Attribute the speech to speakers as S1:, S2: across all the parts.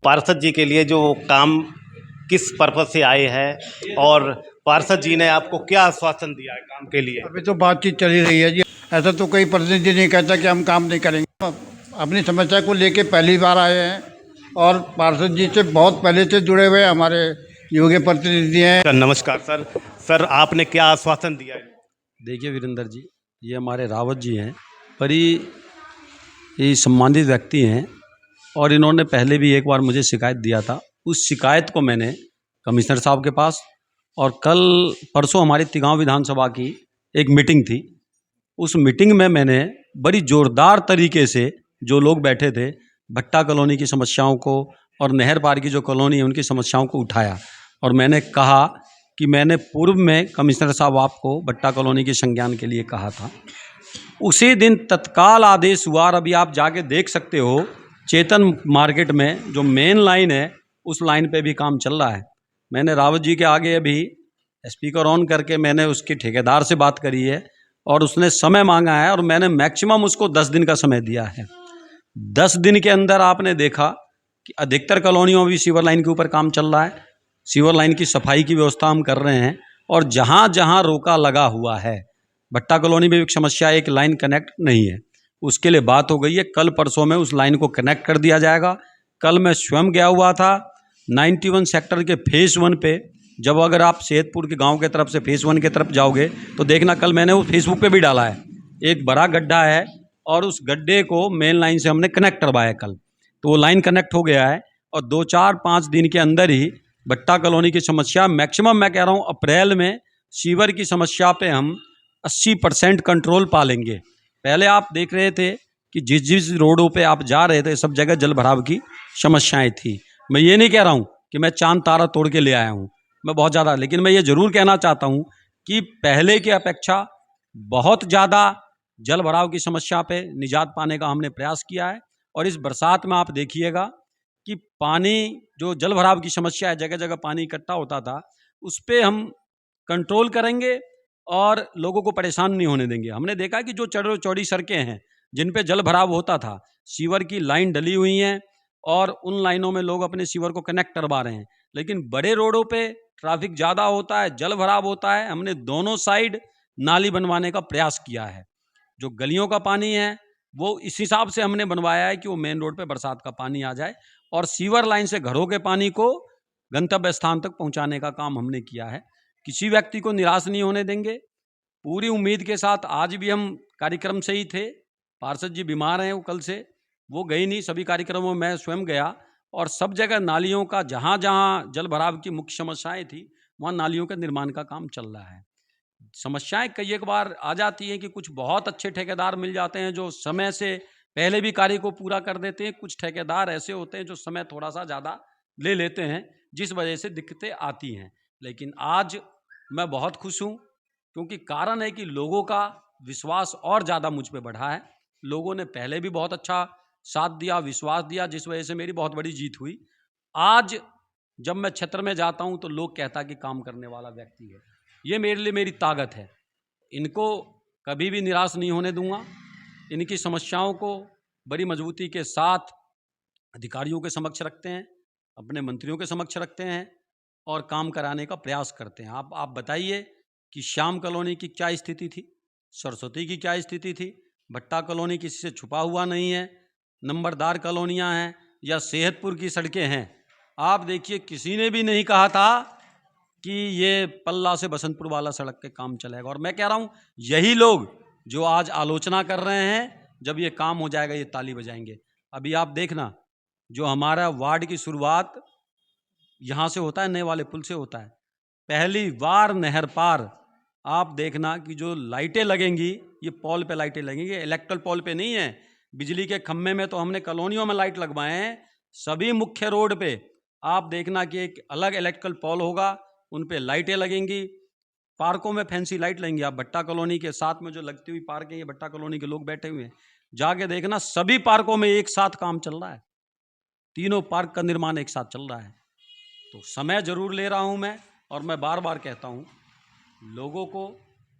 S1: पार्षद जी के लिए जो काम किस पर्पज से आए हैं और पार्षद जी ने आपको क्या आश्वासन दिया है काम के लिए?
S2: अभी तो बातचीत चली रही है जी। ऐसा तो कोई प्रतिनिधि नहीं कहता कि हम काम नहीं करेंगे। अपनी समस्या को लेके पहली बार आए हैं और पार्षद जी से बहुत पहले से जुड़े हुए हमारे योग्य प्रतिनिधि हैं।
S1: सर नमस्कार सर। सर आपने क्या आश्वासन दिया है?
S3: देखिए वीरेंद्र जी, ये हमारे रावत जी हैं, पर ये सम्मानित व्यक्ति हैं और इन्होंने पहले भी एक बार मुझे शिकायत दिया था। उस शिकायत को मैंने कमिश्नर साहब के पास, और कल परसों हमारी तिगांव विधानसभा की एक मीटिंग थी। उस मीटिंग में मैंने बड़ी ज़ोरदार तरीके से जो लोग बैठे थे, भट्टा कॉलोनी की समस्याओं को और नहर पार की जो कॉलोनी है उनकी समस्याओं को उठाया। और मैंने कहा कि मैंने पूर्व में कमिश्नर साहब आपको भट्टा कॉलोनी के संज्ञान के लिए कहा था। उसी दिन तत्काल आदेश हुआ और अभी आप जाके देख सकते हो, चेतन मार्केट में जो मेन लाइन है उस लाइन पे भी काम चल रहा है। मैंने रावत जी के आगे अभी स्पीकर ऑन करके मैंने उसके ठेकेदार से बात करी है और उसने समय मांगा है और मैंने मैक्सिमम उसको 10 दिन का समय दिया है। 10 दिन के अंदर आपने देखा कि अधिकतर कॉलोनियों में भी सीवर लाइन के ऊपर काम चल रहा है। सीवर लाइन की सफाई की व्यवस्था हम कर रहे हैं और जहाँ जहाँ रोका लगा हुआ है, भट्टा कॉलोनी में एक समस्या है, एक लाइन कनेक्ट नहीं है, उसके लिए बात हो गई है। कल परसों में उस लाइन को कनेक्ट कर दिया जाएगा। कल मैं स्वयं गया हुआ था 91 सेक्टर के फेज़ 1 पे। जब अगर आप सेहतपुर के गांव के तरफ से फेज़ 1 की तरफ जाओगे तो देखना, कल मैंने वो फेसबुक पे भी डाला है, एक बड़ा गड्ढा है और उस गड्ढे को मेन लाइन से हमने कनेक्ट करवाया कल। तो वो लाइन कनेक्ट हो गया है और 2-4-5 दिन के अंदर ही भट्टा कॉलोनी की समस्या, मैक्सिमम मैं कह रहा हूँ अप्रैल में सीवर की समस्या पे हम 80% कंट्रोल पा लेंगे। पहले आप देख रहे थे कि जिस जिस रोडों पे आप जा रहे थे सब जगह जल भराव की समस्याएं थी। मैं ये नहीं कह रहा हूँ कि मैं चांद तारा तोड़ के ले आया हूँ, मैं बहुत ज़्यादा, लेकिन मैं ये ज़रूर कहना चाहता हूँ कि पहले की अपेक्षा बहुत ज़्यादा जल भराव की समस्या पे निजात पाने का हमने प्रयास किया है। और इस बरसात में आप देखिएगा कि पानी, जो जल भराव की समस्या है, जगह जगह पानी इकट्ठा होता था, उस पर हम कंट्रोल करेंगे और लोगों को परेशान नहीं होने देंगे। हमने देखा कि जो चौड़ी सड़कें हैं जिन पे जल भराव होता था, सीवर की लाइन डली हुई हैं और उन लाइनों में लोग अपने सीवर को कनेक्ट करवा रहे हैं। लेकिन बड़े रोडों पे ट्रैफिक ज़्यादा होता है, जल भराव होता है, हमने दोनों साइड नाली बनवाने का प्रयास किया है। जो गलियों का पानी है वो इस हिसाब से हमने बनवाया है कि वो मेन रोड पे बरसात का पानी आ जाए और सीवर लाइन से घरों के पानी को गंतव्य स्थान तक पहुंचाने का काम हमने किया है। किसी व्यक्ति को निराश नहीं होने देंगे। पूरी उम्मीद के साथ आज भी हम कार्यक्रम से ही थे। पार्षद जी बीमार हैं, वो कल से वो गए नहीं, सभी कार्यक्रमों में मैं स्वयं गया और सब जगह नालियों का, जहाँ जहाँ जल भराव की मुख्य समस्याएं थी वहाँ नालियों के निर्माण का काम चल रहा है। समस्याएं कई एक बार आ जाती हैं कि कुछ बहुत अच्छे ठेकेदार मिल जाते हैं जो समय से पहले भी कार्य को पूरा कर देते हैं। कुछ ठेकेदार ऐसे होते हैं जो समय थोड़ा सा ज़्यादा ले लेते हैं, जिस वजह से दिक्कतें आती हैं। लेकिन आज मैं बहुत खुश हूँ क्योंकि कारण है कि लोगों का विश्वास और ज़्यादा मुझ पे बढ़ा है। लोगों ने पहले भी बहुत अच्छा साथ दिया, विश्वास दिया, जिस वजह से मेरी बहुत बड़ी जीत हुई। आज जब मैं क्षेत्र में जाता हूँ तो लोग कहता कि काम करने वाला व्यक्ति है। ये मेरे लिए मेरी ताकत है। इनको कभी भी निराश नहीं होने दूंगा। इनकी समस्याओं को बड़ी मजबूती के साथ अधिकारियों के समक्ष रखते हैं, अपने मंत्रियों के समक्ष रखते हैं और काम कराने का प्रयास करते हैं। आप बताइए कि श्याम कॉलोनी की क्या स्थिति थी, सरस्वती की क्या स्थिति थी, भट्टा कॉलोनी किसी से छुपा हुआ नहीं है, नंबरदार कॉलोनियाँ हैं या सेहतपुर की सड़कें हैं। आप देखिए, किसी ने भी नहीं कहा था कि ये पल्ला से बसंतपुर वाला सड़क के काम चलेगा। और मैं कह रहा हूँ यही लोग जो आज आलोचना कर रहे हैं, जब ये काम हो जाएगा ये ताली बजाएंगे। अभी आप देखना, जो हमारा वार्ड की शुरुआत यहाँ से होता है, नए वाले पुल से होता है, पहली बार नहर पार आप देखना कि जो लाइटें लगेंगी, ये पोल पे लाइटें लगेंगी, इलेक्ट्रिकल पोल पे नहीं है। बिजली के खम्भे में तो हमने कॉलोनियों में लाइट लगवाए हैं, सभी मुख्य रोड पे आप देखना कि एक अलग इलेक्ट्रिकल पोल होगा, उन पे लाइटें लगेंगी। पार्कों में फैंसी लाइट लगेंगी। आप भट्टा कॉलोनी के साथ में जो लगती हुई पार्क है, ये भट्टा कॉलोनी के लोग बैठे हुए हैं, जाके देखना सभी पार्कों में एक साथ काम चल रहा है, तीनों पार्क का निर्माण एक साथ चल रहा है। तो समय जरूर ले रहा हूं मैं, और मैं बार बार कहता हूं, लोगों को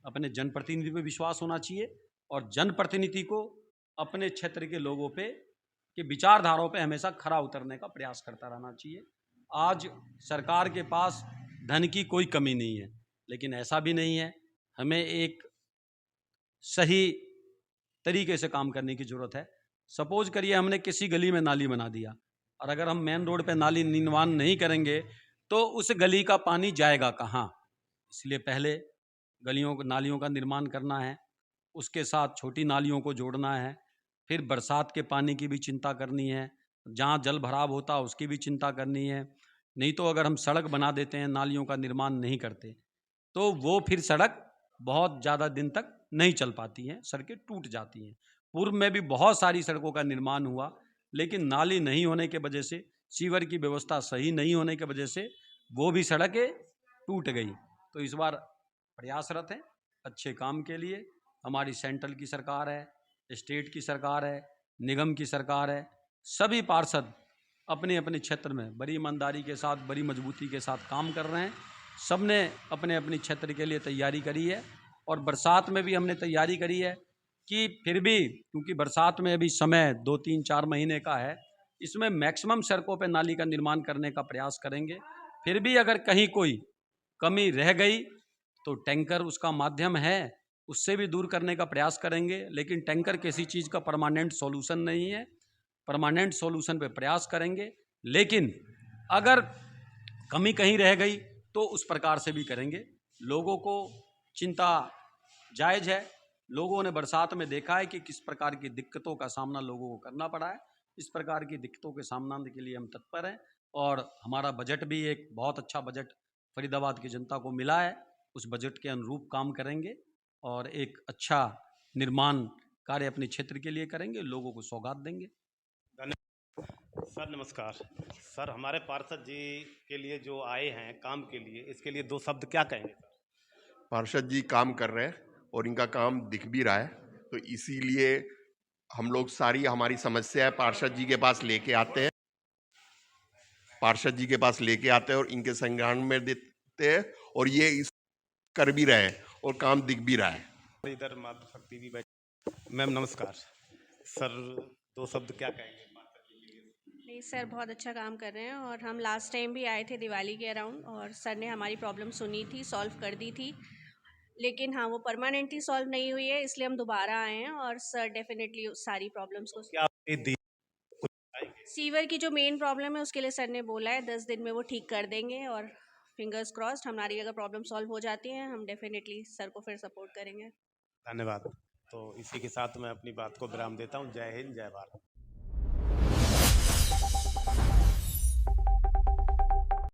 S3: अपने जनप्रतिनिधि पे विश्वास होना चाहिए और जनप्रतिनिधि को अपने क्षेत्र के लोगों पे कि विचारधाराओं पे हमेशा खरा उतरने का प्रयास करता रहना चाहिए। आज सरकार के पास धन की कोई कमी नहीं है, लेकिन ऐसा भी नहीं है, हमें एक सही तरीके से काम करने की ज़रूरत है। सपोज करिए हमने किसी गली में नाली बना दिया, और अगर हम मेन रोड पे नाली निर्माण नहीं करेंगे तो उस गली का पानी जाएगा कहाँ? इसलिए पहले नालियों का निर्माण करना है, उसके साथ छोटी नालियों को जोड़ना है, फिर बरसात के पानी की भी चिंता करनी है, जहाँ जल भराव होता है उसकी भी चिंता करनी है। नहीं तो अगर हम सड़क बना देते हैं, नालियों का निर्माण नहीं करते, तो वो फिर सड़क बहुत ज़्यादा दिन तक नहीं चल पाती हैं, सड़कें टूट जाती हैं। पूर्व में भी बहुत सारी सड़कों का निर्माण हुआ, लेकिन नाली नहीं होने के वजह से, सीवर की व्यवस्था सही नहीं होने की वजह से वो भी सड़कें टूट गई। तो इस बार प्रयासरत हैं अच्छे काम के लिए। हमारी सेंट्रल की सरकार है, स्टेट की सरकार है, निगम की सरकार है, सभी पार्षद अपने अपने क्षेत्र में बड़ी ईमानदारी के साथ, बड़ी मजबूती के साथ काम कर रहे हैं। सबने अपने अपने क्षेत्र के लिए तैयारी करी है, और बरसात में भी हमने तैयारी करी है कि फिर भी, क्योंकि बरसात में अभी समय 2-3-4 महीने का है, इसमें मैक्सिमम सड़कों पर नाली का निर्माण करने का प्रयास करेंगे। फिर भी अगर कहीं कोई कमी रह गई तो टैंकर उसका माध्यम है, उससे भी दूर करने का प्रयास करेंगे। लेकिन टैंकर किसी चीज़ का परमानेंट सॉल्यूशन नहीं है, परमानेंट सॉल्यूशन पे प्रयास करेंगे। लेकिन अगर कमी कहीं रह गई तो उस प्रकार से भी करेंगे। लोगों को चिंता जायज़ है, लोगों ने बरसात में देखा है कि किस प्रकार की दिक्कतों का सामना लोगों को करना पड़ा है। इस प्रकार की दिक्कतों के सामना के लिए हम तत्पर हैं, और हमारा बजट भी एक बहुत अच्छा बजट फरीदाबाद की जनता को मिला है। उस बजट के अनुरूप काम करेंगे और एक अच्छा निर्माण कार्य अपने क्षेत्र के लिए करेंगे, लोगों को सौगात देंगे।
S1: सर नमस्कार। सर हमारे पार्षद जी के लिए जो आए हैं काम के लिए, इसके लिए 2 शब्द क्या कहेंगे सर?
S4: पार्षद जी काम कर रहे हैं और इनका काम दिख भी रहा है, तो इसीलिए हम लोग सारी हमारी समस्या पार्षद जी के पास लेके आते हैं, पार्षद जी के पास लेके आते हैं और इनके संज्ञान में देते हैं, और ये इस कर भी रहे हैं और काम दिख भी रहा है।
S1: इधर मातृशक्ति भी बैठ। मैम नमस्कार। सर 2 शब्द क्या कहेंगे पार्षद जी के लिए?
S5: नहीं सर, बहुत अच्छा काम कर रहे हैं, और हम लास्ट टाइम भी आए थे दिवाली के अराउंड, और सर ने हमारी प्रॉब्लम सुनी थी, सॉल्व कर दी थी। लेकिन हाँ, वो परमानेंटली सॉल्व नहीं हुई है, इसलिए हम दोबारा आए हैं, और सर डेफिनेटली उस सारी प्रॉब्लम्स को,
S1: क्या उम्मीद दी कुछ बताएंगे?
S5: सीवर की जो मेन प्रॉब्लम है उसके लिए सर ने बोला है 10 दिन में वो ठीक कर देंगे, और फिंगर्स क्रॉस्ड हमारी अगर प्रॉब्लम सॉल्व हो जाती है हम डेफिनेटली सर को फिर सपोर्ट करेंगे।
S1: धन्यवाद। तो इसी के साथ मैं अपनी बात को विराम देता हूँ। जय हिंद, जय भारत।